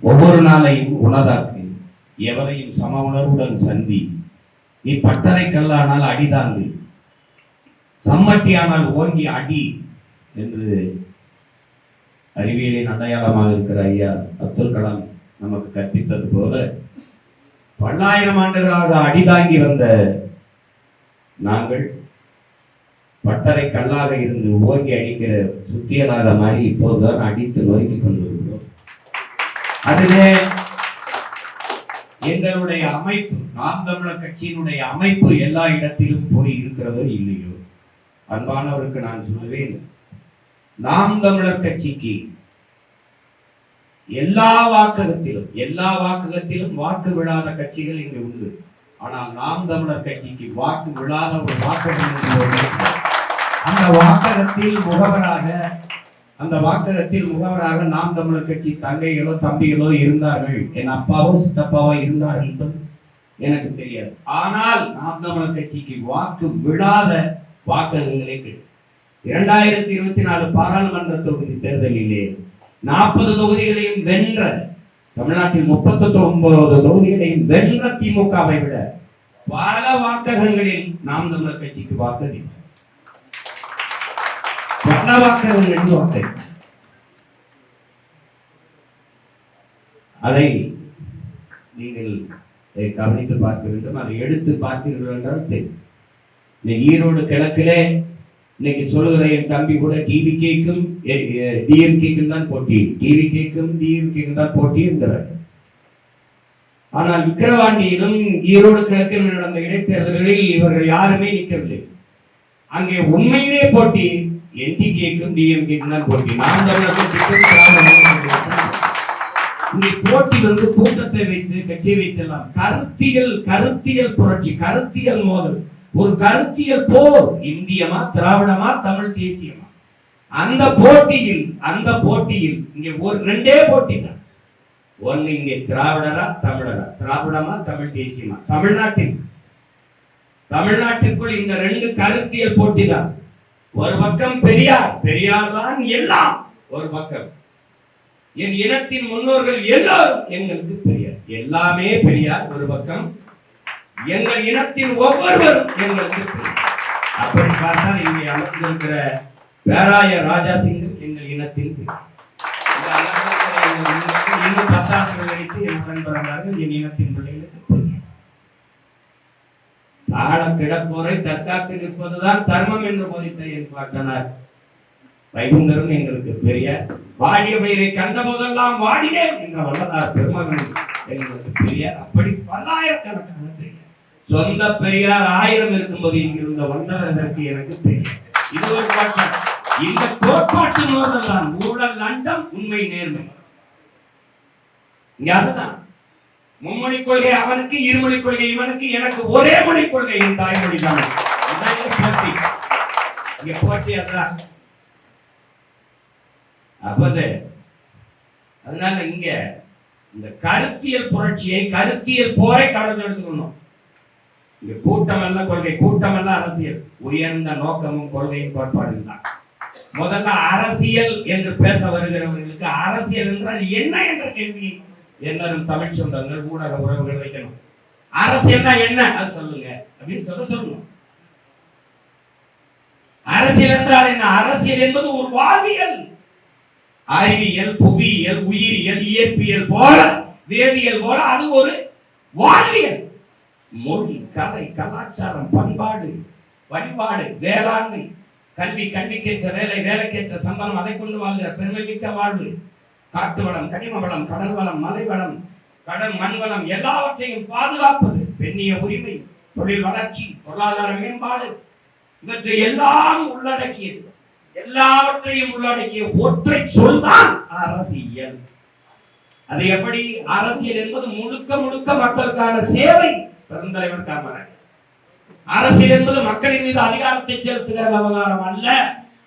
ஒவ்வொரு நாளையும் உனதாக்கு, எவரையும் சம உணர்வுடன் சந்தி. நீ பட்டறை கல்லானால் அடிதாங்கு, சம்மட்டியானால் ஓங்கி அடி என்று அறிவியலின் அடையாளமாக இருக்கிற ஐயா அப்துல் கலாம் நமக்கு கற்பித்தது போல, பல்லாயிரம் ஆண்டுகளாக அடிதாங்கி வந்த நாங்கள் பட்டறை கல்லாக இருந்து ஓங்கி அடிக்கிற சுத்தியலாத மாதிரி இப்போதுதான் அடித்து நொறுக்கி கொண்டிருக்கிறோம். அதிலே எங்களுடைய அமைப்பு, நாம் தமிழர் கட்சியினுடைய அமைப்பு எல்லா இடத்திலும் போய் இருக்கிறதோ இல்லையோ, அன்பானவருக்கு நான் சொல்லுவேன், நாம் தமிழர் கட்சிக்கு எல்லா வாக்ககத்திலும் வாக்கு விழாத கட்சிகள் இங்கு உண்டு. ஆனால் நாம் தமிழர் கட்சிக்கு வாக்கு விழாத ஒரு வாக்ககம், அந்த வாக்ககத்தில் முகவராக நாம் தமிழர் கட்சி தங்கைகளோ தம்பிகளோ இருந்தார்கள், என் அப்பாவோ சித்தப்பாவோ இருந்தார்கள் என்பது எனக்கு தெரியாது. ஆனால் நாம் தமிழர் கட்சிக்கு வாக்கு விழாத வாக்ககங்களே கிடையாது. 2024 பாராளுமன்ற தொகுதி தேர்தலிலே 40 தொகுதிகளையும் வென்ற, தமிழ்நாட்டில் 39 தொகுதிகளையும் வென்ற திமுகவை விட பல வாக்ககங்களில் நாம் தமிழர் கட்சிக்கு வாக்குதி, பல வாக்ககங்களில் வாக்கு. அதை நீங்கள் கவனித்து பார்க்க வேண்டும். அதை எடுத்து பார்த்தீர்கள் என்றால் தெரியும். ஈரோடு கிழக்கிலே இன்னைக்கு சொல்லுகிற என் தம்பி கூட டிவிகேக்கும் டிஎம்கேக்கும் தான் போட்டி, டிவிகேக்கும் டிஎம்கேக்கும் தான் போட்டி என்கிறார். ஆனால் விக்கிரவாண்டியிலும் ஈரோடு கிழக்கிலும் நடந்த இடைத்தேர்தல்களில் இவர்கள் யாருமே நிற்கவில்லை. அங்கே உண்மையிலே போட்டி என்டிகேக்கும் டிஎம்கேக்கும் தான் போட்டி. நாம் இங்கே போட்டி கூட்டத்தை வைத்து கட்சி வைத்தெல்லாம் கருத்தியல் புரட்சி, கருத்தியல் மோதல், ஒரு கருத்தியல் போர். இந்தியமா, திராவிடமா, தமிழ் தேசியமா? அந்த போட்டியில் இங்கே ஒரு ரெண்டே போட்டி தான். ஒன்னு இங்கே திராவிடரா தமிழரா, திராவிடமா தமிழ் தேசியமா? தமிழ்நாட்டிற்குள் இந்த ரெண்டு கருத்தியல் போட்டி தான். ஒரு பக்கம் பெரியார் தான் எல்லாம், ஒரு பக்கம் என் இனத்தின் முன்னோர்கள் எல்லாரும் எங்களுக்கு பெரியார், எல்லாமே பெரியார் ஒரு பக்கம், எங்கள் இனத்தின் ஒவ்வொருவரும் எங்களுக்கு பெரியார். அப்படி பார்த்தால் இங்கே அமர்ந்திருக்கிற பேராயர் ராஜா சிங் எங்கள் இனத்தின் இன்னும் 10 ஆண்டுகள் அடித்து என் பிறந்தார்கள், என் இனத்தின் பிள்ளைகளுக்கு பெரியார். தாழ கிடப்போரை தற்காத்து நிற்பதுதான் தர்மம் என்று போதித்த என் பாட்டனார் வைகுந்தரும் எங்களுக்கு பெரியார். வாடிய பயிரை கண்ட போதெல்லாம் வாடினேன் என்ற வல்லதார் பெருமகன் எங்களுக்கு பெரியார். அப்படி பல்லாயிரக்கணக்கான பெரியார். சொந்த பெரியார் 1000 இருக்கும்போது இங்கிருந்த வந்ததற்கு எனக்கு பெரியார். இது ஒரு பாட்டம். இந்த கோட்பாட்டு மோதல் தான் ஊழல், லஞ்சம், உண்மை, நேர்மை. இங்க அதுதான் மும்மொழி கொள்கை அவனுக்கு, இருமொழி கொள்கை இவனுக்கு, எனக்கு ஒரே மொழி கொள்கை என் தாய்மொழி தான். போட்டி இங்க போட்டி அதுதான். அதனால இங்க இந்த கருத்தியல் புரட்சியை, கருத்தியல் போரை கவனத்தில் எடுத்துக்கணும். இங்க கூட்டம் அல்ல கொள்கை, கூட்டம் அல்ல அரசியல். உயர்ந்த நோக்கமும் கொள்கையும் கோட்பாடும் தான். முதல்ல அரசியல் என்று பேச வருகிறவர்களுக்கு அரசியல் என்றால் என்ன என்ற கேள்வி எல்லாரும் தமிழ் சொந்தங்கள், ஊடக உறவுகள் வைக்கணும். அரசியல்னா என்ன அது சொல்லுங்க அப்படின்னு சொல்லணும். அரசியல் என்றால் என்ன? அரசியல் என்பது ஒரு வாழ்வியல். அறிவியல், புவியியல், உயிரியல், இயற்பியல் போல, வேதியியல் போல அது ஒரு வாழ்வியல். மொழி, கலை, கலாச்சாரம், பண்பாடு, வழிபாடு, வேளாண்மை, கல்வி, கல்விக்கேற்ற வேலை, வேலைக்கேற்ற சம்பளம், அதை கொண்டு வாழ்கிற பெருமை மிக்க வாழ்வு. காட்டு வளம், கனிம வளம், கடல் வளம், மலை வளம், மண் வளம் எல்லாவற்றையும் பாதுகாப்பது, பெண்ணிய உரிமை, தொழில் வளர்ச்சி, பொருளாதார மேம்பாடு, இவற்றை எல்லாம் உள்ளடக்கியது. எல்லாவற்றையும் உள்ளடக்கிய ஒற்றை சொல்தான் அரசியல். அது எப்படி? அரசியல் என்பது முழுக்க முழுக்க மக்களுக்கான சேவை. பெருந்தலைவர் காமராஜர், அரசியல் என்பது மக்களின் மீது அதிகாரத்தை செலுத்துகிற விவகாரம் அல்ல,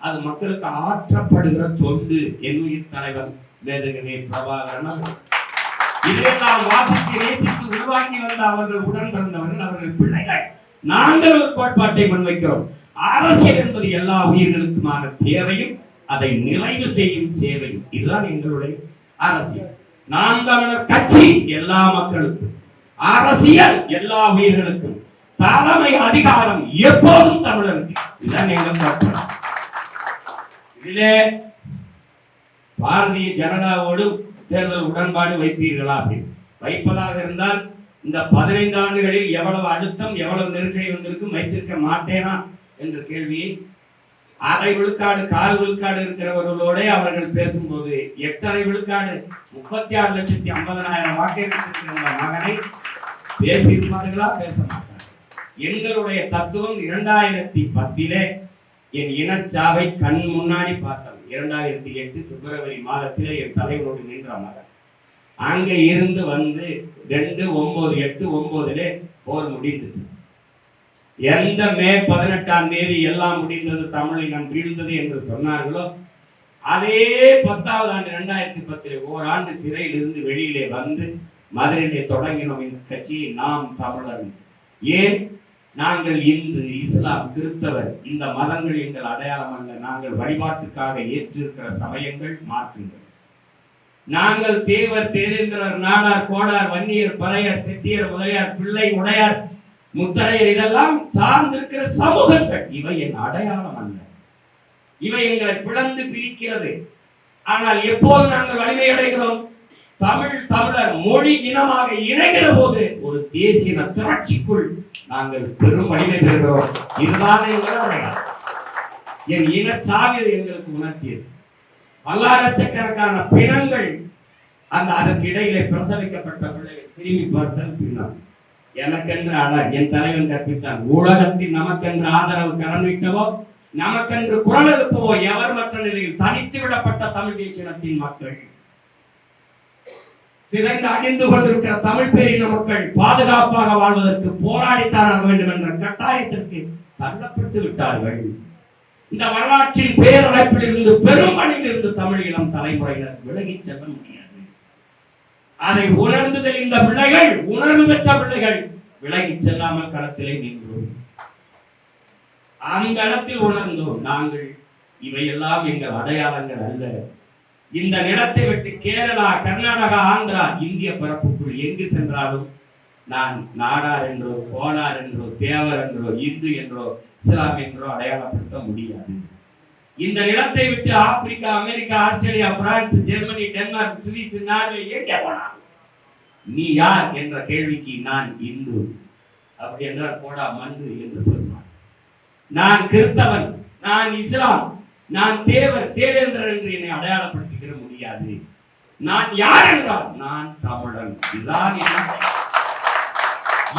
அது மக்களுக்கு ஆற்றப்படுகிற தொண்டு. என்னுயிர் தலைவர் மேதகவே பிரபாகரன் இதையெல்லாம் வாசித்து நேசித்து உருவாக்கி வந்த அவர்கள் உடன் பிறந்தவர்கள், அவர்கள் பிள்ளைகள். நாங்கள் ஒரு கோட்பாட்டை முன்வைக்கிறோம். அரசியல் என்பது எல்லா உயிர்களுக்குமான தேவையும் அதை நிறைவு செய்யும் சேவையும். இதுதான் எங்களுடைய அரசியல். நாம் தமிழர் கட்சி எல்லா மக்களுக்கும், அரசியல் எல்லா உயிர்களுக்கும், தலைமை அதிகாரம் எப்போதும் தமிழருக்கு. இதுதான் எங்கள் இதிலே பாரதிய ஜனதாவோடு தேர்தல் உடன்பாடு வைப்பீர்களா? அப்படின்னு வைப்பதாக இருந்தால் இந்த 15 ஆண்டுகளில் எவ்வளவு அழுத்தம், எவ்வளவு நெருக்கடி வந்திருக்கும், வைத்திருக்க மாட்டேனா என்ற கேள்வியை அரை விழுக்காடு, கால் விழுக்காடு இருக்கிறவர்களோட அவர்கள் பேசும்போது 8.5 விழுக்காடு 36,50,000 வாக்கெடுப்பிருக்கிற மகனை பேசியிருப்பார்களா? பேச மாட்டார்கள். எங்களுடைய தத்துவம் 2010 என் இனச்சாவை கண் முன்னாடி பார்த்தோம். 2008 பிப்ரவரி மாதத்திலே என் தலைவரோடு நின்ற மகன் அங்க இருந்து வந்து 2/9/8/9 போர் முடிந்தது. எந்த மே 18ஆம் தேதி எல்லாம் முடிந்தது, தமிழினம் வீழ்ந்தது என்று சொன்னார்களோ அதே 10வது ஆண்டு 2010 ஓராண்டு சிறையில் இருந்து வெளியிலே வந்து மதுரையிலே தொடங்கினோம் இந்த கட்சியை. நாம் தமிழர். ஏன்? நாங்கள் இந்து, இஸ்லாம், கிறிஸ்தவர் இந்த மதங்கள் எங்கள் அடையாளம் அல்ல. நாங்கள் வழிபாட்டுக்காக ஏற்றிருக்கிற சமயங்கள் மாற்றுங்கள். நாங்கள் தேவர், தேவேந்திரர், நாடார், கோடார், வன்னியர், பறையர், செட்டியர், முதலியார், பிள்ளை, உடையார், முத்தரையர் இதெல்லாம் சார்ந்திருக்கிற சமூகங்கள். இவை என் அடையாளம் அல்ல. இவை எங்களை பிளந்து பிரிக்கிறது. ஆனால் எப்போது நாங்கள் வலிமை அடைகிறோம்? தமிழர் மொழி இனமாக இணைகிற போது ஒரு தேசிய திரட்சிக்குள் நாங்கள் பெரும் வலிமை பெறுகிறோம். இதுதான் எங்கள் அடையாளம். என் இன சாவி எங்களுக்கு உணர்த்தியது. பல்லாயிரக்கணக்கான பிணங்கள் அதற்கு இடையிலே பிரசவிக்கப்பட்ட பிள்ளைகள் திரும்பி பார்த்தல் பின்னால் எனக்கென்று என் தலைவன் கற்பித்தான். உலகத்தில் நமக்கென்று ஆதரவு கடன் விட்டவோ, நமக்கென்று குரல் எழுப்பவோ எவர் மற்ற நிலையில் தனித்து விடப்பட்ட தமிழ் தேசியத்தின் மக்கள், சிதைந்து அழிந்து கொண்டிருக்கிற தமிழ் பேரின மக்கள் பாதுகாப்பாக வாழ்வதற்கு போராடித்தான் ஆக வேண்டும் என்ற கட்டாயத்திற்கு தள்ளப்பட்டு விட்டார்கள். இந்த வரலாற்றின் பேரமைப்பில் இருந்து, பெரும் பணியில் இருந்து தமிழ் இளம் தலைமுறையினர் விலகி செல்ல முடியாது. அதை உணர்ந்து தெளிந்த பிள்ளைகள், உணர்வு பெற்ற பிள்ளைகள் விலகி செல்லாமல் களத்திலே நின்றோம். அந்த இடத்தில் உணர்ந்தோம், நாங்கள் இவையெல்லாம் எங்கள் அடையாளங்கள் அல்ல. இந்த நிலத்தை விட்டு கேரளா, கர்நாடகா, ஆந்திரா, இந்திய பரப்புக்குள் எங்கு சென்றாலும் நான் நாடார் என்றோ, கோனார் என்றோ, தேவர் என்றோ, இந்து என்றோ, இஸ்லாம் என்றோ அடையாளப்படுத்த முடியாது. இந்த நிலத்தை விட்டு Africa, America, Australia, France, Germany, Denmark, Swiss, Norway எங்கே போனாலும் நீ யார் என்ற கேள்விக்கு நான் இந்து அப்படி என்றால் போடா மந்து என்று சொல்வார். நான் கிறிஸ்தவன், நான் இஸ்லாம், நான் தேவர், தேவேந்திரன் என்று என்னை அடையாளப்படுத்திக்கிற முடியாது. நான் யார் என்றால் நான் தமிழன். இதுதான்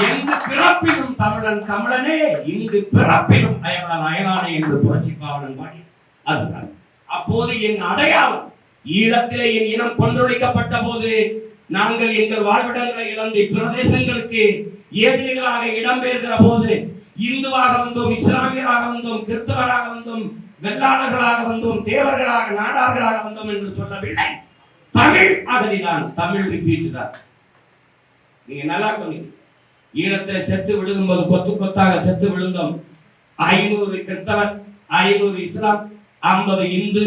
எங்கு பிறப்பிலும் தமிழன் தமிழனே, இங்கு பிறப்பிலும் அயலான் அயலானே என்று புரட்சி பாவலன் பாடி. அதுதான் அப்போது என் அடையாளம். ஈழத்திலே என் இனம் கொன்றொழிக்கப்பட்ட போது நாங்கள் எங்கள் வாழ்விடங்களை இழந்து பிரதேசங்களுக்கு ஏதிரிகளாக இடம்பெயர்கிற போது இந்துவாக வந்தோம், இஸ்லாமியராக வந்தோம், கிறிஸ்தவராக வந்தோம், வெள்ளாளர்களாக வந்தோம், தேவர்களாக, நாடார்களாக வந்தோம் என்று சொல்லவில்லை. தமிழ் அகதிதான், தமிழ் ரிஃப்யூஜி தான். நீங்க நல்லா சொன்னீங்க. ஈழத்தில் செத்து விழுகும்போது கொத்து கொத்தாக செத்து விழுந்தோம். 500 கிறிஸ்தவர், 500 இஸ்லாம், 50 இந்து,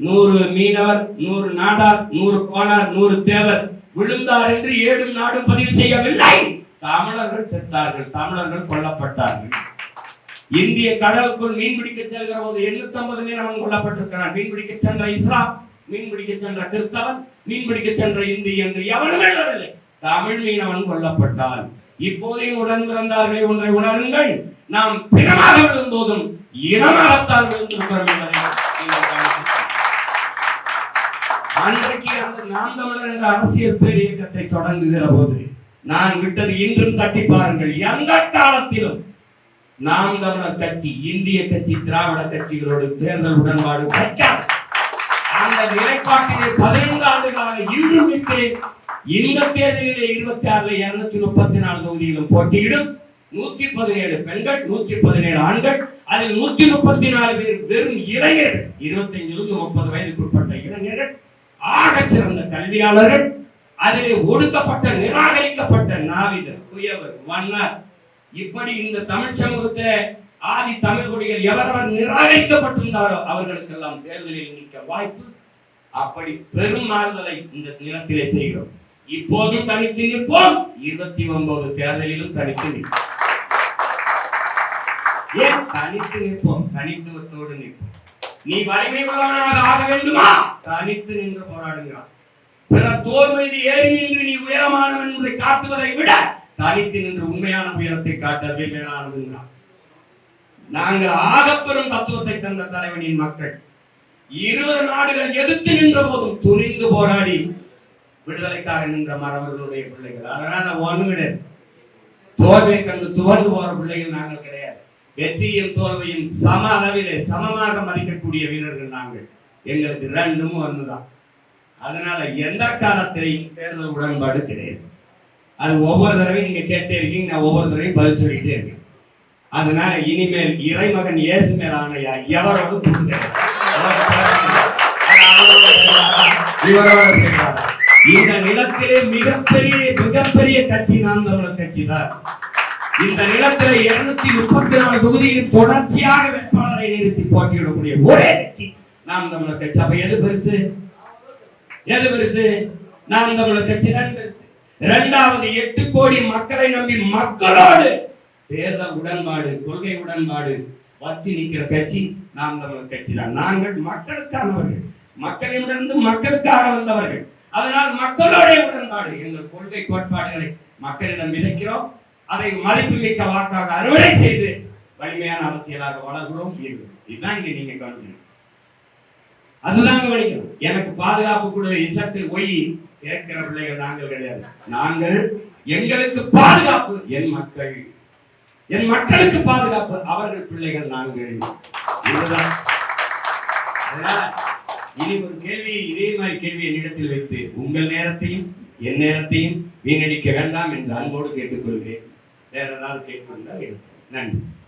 100 மீனவர், 100 நாடார், 100 கோனார், 100 தேவர் விழுந்தார் என்று 7 நாடும் பதிவு செய்யவில்லை. தமிழர்கள் செத்தார்கள், தமிழர்கள் கொல்லப்பட்டார்கள். இந்திய கடலுக்குள் மீன்பிடிக்க செல்கிற போது 850 மீனவன் கொல்லப்பட்டிருக்கிறான். மீன்பிடிக்க சென்ற இஸ்லாம், மீன்பிடிக்க சென்ற கிறிஸ்தவன், மீன்பிடிக்க சென்ற இந்து என்று எவனும் எழுதவில்லை. தமிழ் மீனவன் கொல்லப்பட்டான். இப்போதையும் உடன் பிறந்தார்களே ஒன்றை உணருங்கள், நாம் பிணமாக விழும் போதும் இனமாகத்தான் விழுந்திருக்கிறோம் என்பதை அன்றைக்கு அந்த நாம் தமிழர் என்ற அரசியல் பேர் இயக்கத்தை தொடங்குகிற போது நான் விட்டது இன்றும் தட்டி பாருங்கள். எந்த காலத்திலும் நாம் தமிழர் கட்சி, இந்திய கட்சி, திராவிட கட்சிகளோடு தேர்தல் உடன்பாடு வைக்காது. அந்த நிலைப்பாட்டிலே 15 ஆண்டுகளாக இன்றும் இருக்கிறேன். இந்த தேர்தலிலே 26 234 தொகுதியிலும் போட்டியிடும் 117 பெண்கள், 117 ஆண்கள், அதில் 134 பேர் வெறும் இளைஞர்கள், 25 30 வயதுக்குட்பட்ட இளைஞர்கள், ஆக சிறந்த கல்வியாளர்கள், அதிலே ஒடுக்கப்பட்ட, நிராகரிக்கப்பட்ட நாவிதர், குயவர், மன்னர், இப்படி இந்த தமிழ் சமூகத்திலே ஆதி தமிழ் குடிகள் எவரவர் நிராகரிக்கப்பட்டிருந்தாரோ அவர்களுக்கெல்லாம் தேர்தலில் நிற்க வாய்ப்பு அப்படி பெரும் மாறுதலை இந்த நிலத்திலே செய்கிறோம். இப்போதும் தனித்து நிற்போம். 29 தேர்தலிலும் தனித்து நிற்போம். ஏன் தனித்து நிற்போம்? தனித்துவத்தோடு நிற்போம். நீ வலிமை உள்ளவனாக ஆக வேண்டுமா? தனித்து நின்று போராடுகிறான். பிறர் தோல் மீது ஏறி நின்று நீ உயரமானவன் என்பதை காட்டுவதை விட தனித்து நின்று உண்மையான உயரத்தை காட்டவே மேலானதுங்கிறான். நாங்கள் ஆகப்பெரும் தத்துவத்தை தந்த தலைவனின் மக்கள் 20 நாடுகள் எதிர்த்து நின்ற போதும் துணிந்து போராடி விடுதலைக்காக நின்ற மறவர்களுடைய பிள்ளைகள். அதனால ஒண்ணு கிடையாது. தோல்வியை கண்டு துவண்டு போற பிள்ளைகள் நாங்கள் கிடையாது. வெற்றியும் தோல்வியும் சம அளவிலே சமமாக மதிக்கக்கூடிய வீரர்கள் நாங்கள். எங்களுக்கு ரெண்டும் ஒண்ணுதான். அதனால எந்த காலத்திலையும் தேர்தல் உடன்பாடு கிடையாது. அது ஒவ்வொரு தடவையும் நீங்க கேட்டே இருக்கீங்க, நான் ஒவ்வொரு தடவையும் பதில் சொல்லிட்டே இருக்கேன். அதனால இனிமேல் இறைமகன் இயேசு மேல் ஆணையா எவரோடும் இந்த நிலத்திலே மிகப்பெரிய கட்சி நாம் தமிழர் கட்சி தான். இந்த நிலத்திலே 234 தொகுதியில் தொடர்ச்சியாக வேட்பாளரை நிறுத்தி போட்டியிடக்கூடிய ஒரே கட்சி நாம் தமிழர் கட்சி. அப்ப எது பெருசு? நாம் தமிழர் கட்சி தான் பெருசு. இரண்டாவது 8 கோடி மக்களை நம்பி மக்களோடு தேர்தல் உடன்பாடு, கொள்கை உடன்பாடு வச்சு நிற்கிற கட்சி நாம் தமிழர் கட்சி தான். நாங்கள் மக்களுக்கானவர்கள், மக்களிடமிருந்து மக்களுக்காக வந்தவர்கள். அதனால் மக்களோட உடன்பாடு, எங்கள் கொள்கை கோட்பாடுகளை மக்களிடம் விதைக்கிறோம். அதை மதிப்புமிக்க வாக்காக அறுவடை செய்து வலிமையான அரசியலாக வளர்கிறோம். இதுதான் இங்க நீங்க கவனிக்கணும். அதுதாங்க வடிக்கணும். எனக்கு பாதுகாப்பு கூட இசட்டு ஒய் கேட்கிற பிள்ளைகள் நாங்கள் கிடையாது. நாங்கள் எங்களுக்கு பாதுகாப்பு என் மக்களுக்கு பாதுகாப்பு அவர்கள் பிள்ளைகள் நாங்கள். இதுதான். இனி ஒரு கேள்வி, இதே மாதிரி கேள்வி என்னிடத்தில் வைத்து உங்கள் நேரத்தையும் என் நேரத்தையும் வீணடிக்க வேண்டாம் என்று அன்போடு கேட்டுக்கொள்கிறேன். வேற ஏதாவது கேட்கணும். நன்றி.